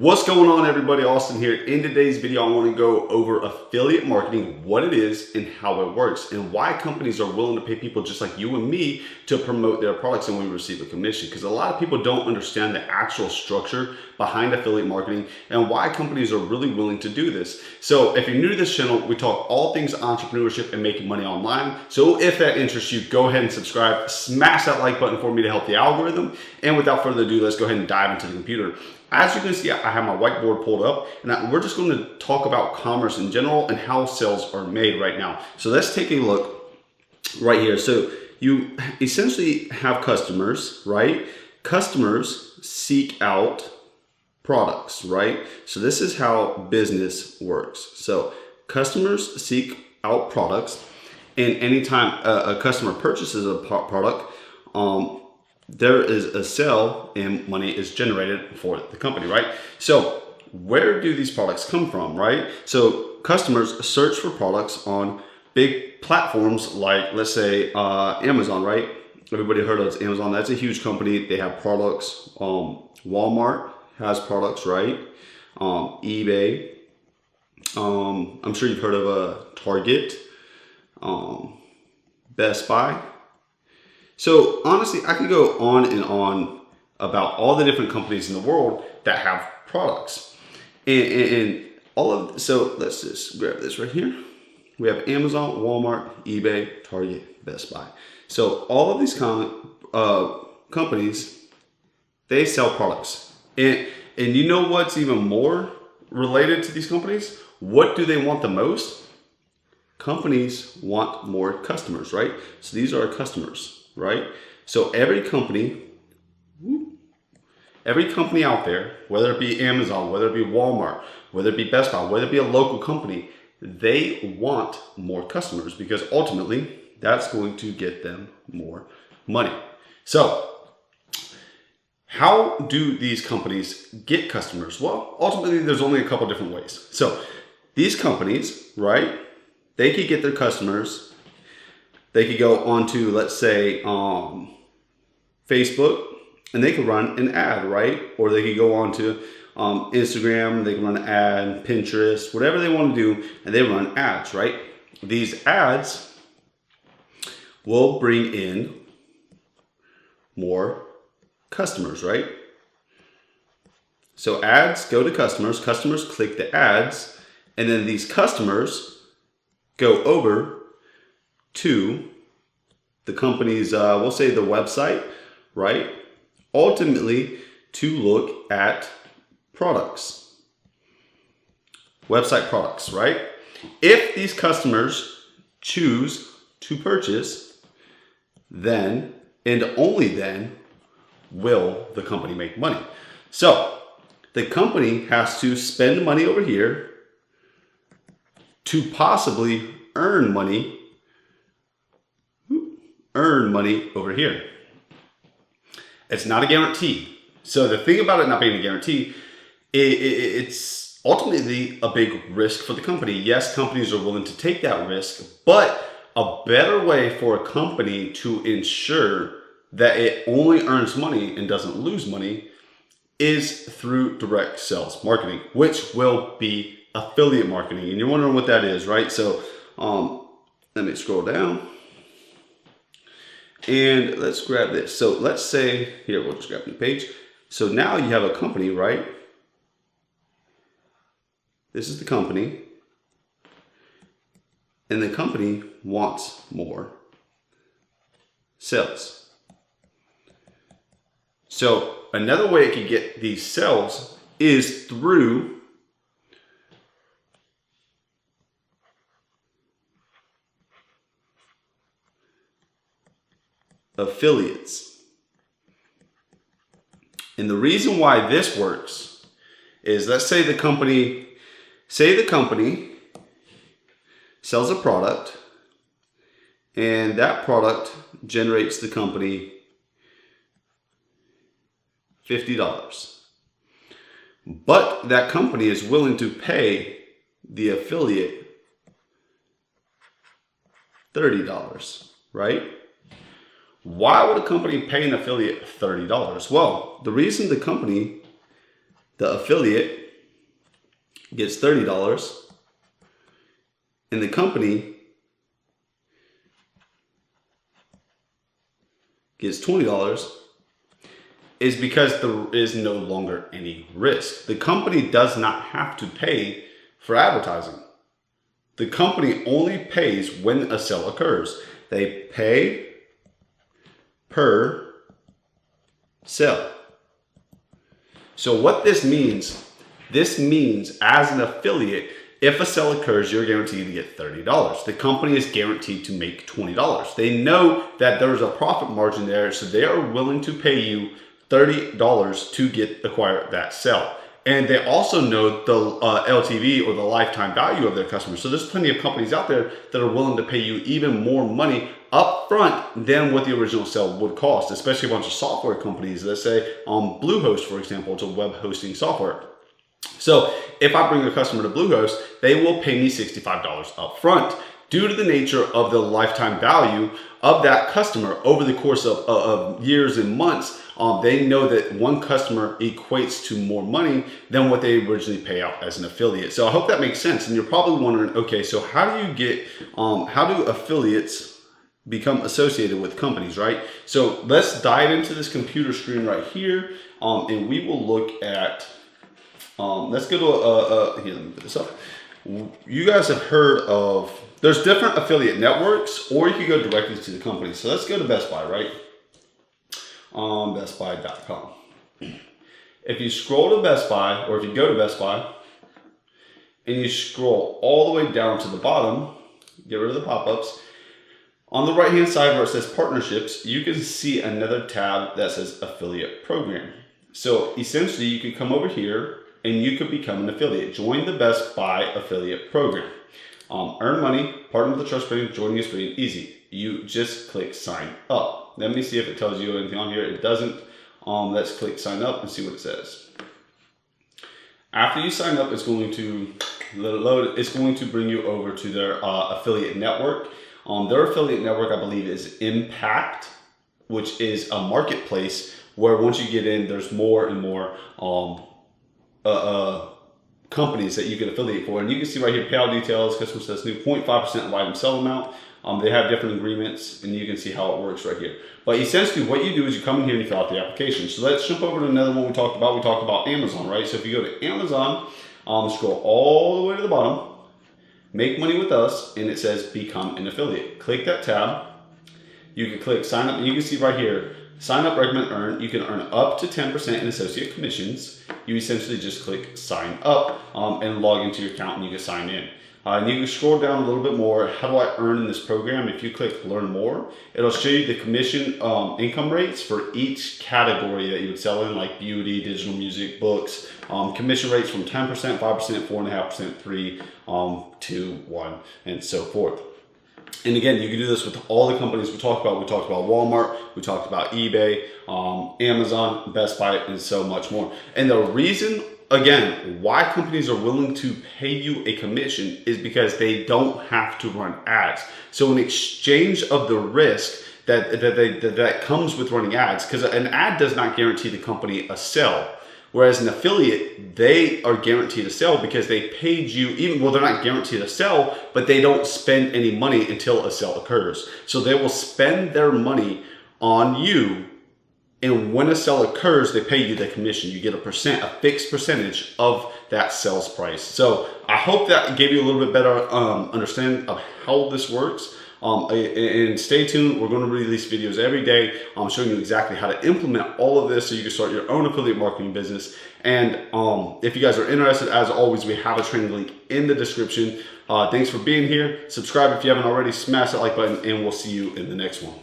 What's going on, everybody? Austin here. In today's video, I want to go over affiliate marketing, what it is and how it works, and why companies are willing to pay people just like you and me to promote their products and we receive a commission. Because a lot of people don't understand the actual structure behind affiliate marketing and why companies are really willing to do this. So if you're new to this channel, we talk all things entrepreneurship and making money online. So if that interests you, go ahead and subscribe, smash that like button for me to help the algorithm. And without further ado, let's go ahead and dive into the computer. As you can see, I have my whiteboard pulled up, and we're just going to talk about commerce in general and how sales are made right now. So let's take a look right here. So you essentially have customers, right? Customers seek out products, right? So this is how business works. So customers seek out products, and anytime a customer purchases a product, there is a sale and money is generated for the company, right? So where do these products come from, right? So customers search for products on big platforms like, let's say, Amazon, right? Everybody heard of Amazon. That's a huge company. They have products. Walmart has products, right? eBay. I'm sure you've heard of Target, Best Buy. So honestly, I could go on and on about all the different companies in the world that have products. And all of, so let's just grab this right here. We have Amazon, Walmart, eBay, Target, Best Buy. So all of these companies, they sell products. And you know what's even more related to these companies? What do they want the most? Companies want more customers, right? So these are customers. Right? So every company out there, whether it be Amazon, whether it be Walmart, whether it be Best Buy, whether it be a local company, they want more customers because ultimately that's going to get them more money. So how do these companies get customers? Well, ultimately there's only a couple different ways. So these companies, right, they could get their customers. They could go onto, let's say, Facebook, and they could run an ad, right? Or they could go onto Instagram, they can run an ad, Pinterest, whatever they want to do, and they run ads, right? These ads will bring in more customers, right? So ads go to customers, customers click the ads, and then these customers go over to the company's, we'll say the website, right? Ultimately, to look at products, website products, right? If these customers choose to purchase, then and only then will the company make money. So the company has to spend money over here to possibly earn money over here. It's not a guarantee. So the thing about it not being a guarantee, it's ultimately a big risk for the company. Yes, companies are willing to take that risk, but a better way for a company to ensure that it only earns money and doesn't lose money is through direct sales marketing, which will be affiliate marketing. And you're wondering what that is, right? So let me scroll down. And let's grab this. So let's say, here, we'll just grab the page. So now you have a company, right? This is the company. And the company wants more sales. So another way it can get these sales is through affiliates. And the reason why this works is, let's say the company sells a product and that product generates the company $50. But that company is willing to pay the affiliate $30, right? Why would a company pay an affiliate $30? Well, the reason the company the affiliate gets $30 and the company gets $20 is because there is no longer any risk. The company does not have to pay for advertising. The company only pays when a sale occurs. They pay per sale. So what this means as an affiliate, if a sale occurs, you're guaranteed to get $30. The company is guaranteed to make $20. They know that there's a profit margin there, so they are willing to pay you $30 to acquire that sale. And they also know the LTV or the lifetime value of their customers. So there's plenty of companies out there that are willing to pay you even more money up front than what the original sale would cost, especially a bunch of software companies. Let's say Bluehost, for example, it's a web hosting software. So if I bring a customer to Bluehost, they will pay me $65 up front due to the nature of the lifetime value of that customer over the course of years and months. They know that one customer equates to more money than what they originally pay out as an affiliate. So I hope that makes sense. And you're probably wondering, okay, so how do affiliates become associated with companies, right? So let's dive into this computer screen right here, and we will look at, let's go to, here, let me put this up. You guys have heard of, there's different affiliate networks, or you can go directly to the company. So let's go to Best Buy, right? bestbuy.com. If you scroll to Best Buy, or if you go to Best Buy, and you scroll all the way down to the bottom, get rid of the pop-ups, on the right hand side where it says partnerships, you can see another tab that says affiliate program. So essentially you could come over here and you could become an affiliate. Join the Best Buy affiliate program. Earn money, partner with the trust brand, joining is free and easy. You just click sign up. Let me see if it tells you anything on here. It doesn't. Let's click sign up and see what it says. After you sign up, it's going to load. It's going to bring you over to their affiliate network. Their affiliate network, I believe, is Impact, which is a marketplace where once you get in, there's more and more companies that you can affiliate for. And you can see right here, payout details, customer says new 0.5% of item sell amount. They have different agreements, and you can see how it works right here. But essentially what you do is you come in here and you fill out the application. So let's jump over to another one we talked about. We talked about Amazon, right? So if you go to Amazon, scroll all the way to the bottom, make money with us, and it says become an affiliate. Click that tab. You can click sign up, and you can see right here, sign up, recommend, earn. You can earn up to 10% in associate commissions. You essentially just click sign up and log into your account, and you can sign in. And you can scroll down a little bit more. How do I earn in this program? If you click learn more, it'll show you the commission income rates for each category that you would sell in, like beauty, digital music, books. Commission rates from 10%, 5%, 4.5%, 3%, 2%, 1%, and so forth. And again, you can do this with all the companies we talked about. We talked about Walmart, we talked about eBay, Amazon, Best Buy, and so much more. And the reason, again, why companies are willing to pay you a commission is because they don't have to run ads. So in exchange of the risk that comes with running ads, because an ad does not guarantee the company a sale. Whereas an affiliate, they are guaranteed a sale because they paid you, well, they're not guaranteed a sale, but they don't spend any money until a sale occurs. So they will spend their money on you, and when a sale occurs, they pay you the commission. You get a fixed percentage of that sales price. So I hope that gave you a little bit better understanding of how this works. And stay tuned. We're going to release videos every day showing you exactly how to implement all of this so you can start your own affiliate marketing business. And if you guys are interested, as always, we have a training link in the description. Thanks for being here. Subscribe if you haven't already. Smash that like button, and we'll see you in the next one.